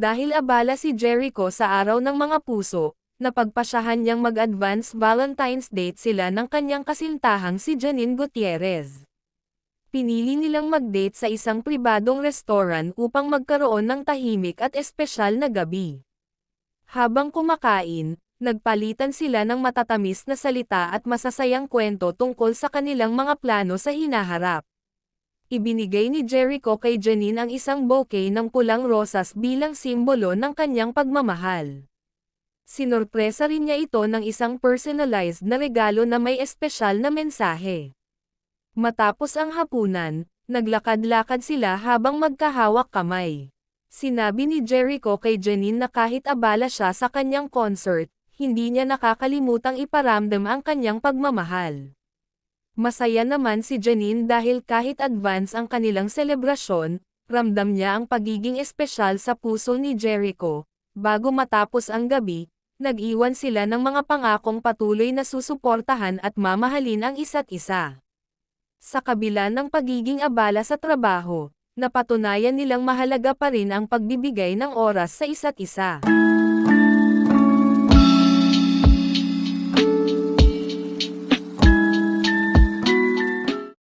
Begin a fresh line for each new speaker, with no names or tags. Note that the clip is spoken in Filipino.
Dahil abala si Jericho sa araw ng mga puso, napagpasyahan niyang mag-advance Valentine's date sila ng kanyang kasintahang si Janine Gutierrez. Pinili nilang mag-date sa isang pribadong restaurant upang magkaroon ng tahimik at espesyal na gabi. Habang kumakain, nagpalitan sila ng matatamis na salita at masasayang kwento tungkol sa kanilang mga plano sa hinaharap. Ibinigay ni Jericho kay Janine ang isang bouquet ng pulang rosas bilang simbolo ng kanyang pagmamahal. Sinorpresa rin niya ito ng isang personalized na regalo na may espesyal na mensahe. Matapos ang hapunan, naglakad-lakad sila habang magkahawak kamay. Sinabi ni Jericho kay Janine na kahit abala siya sa kanyang concert, hindi niya nakakalimutang iparamdam ang kanyang pagmamahal. Masaya naman si Janine dahil kahit advance ang kanilang selebrasyon, ramdam niya ang pagiging espesyal sa puso ni Jericho. Bago matapos ang gabi, nag-iwan sila ng mga pangakong patuloy na susuportahan at mamahalin ang isa't isa. Sa kabila ng pagiging abala sa trabaho, napatunayan nilang mahalaga pa rin ang pagbibigay ng oras sa isa't isa.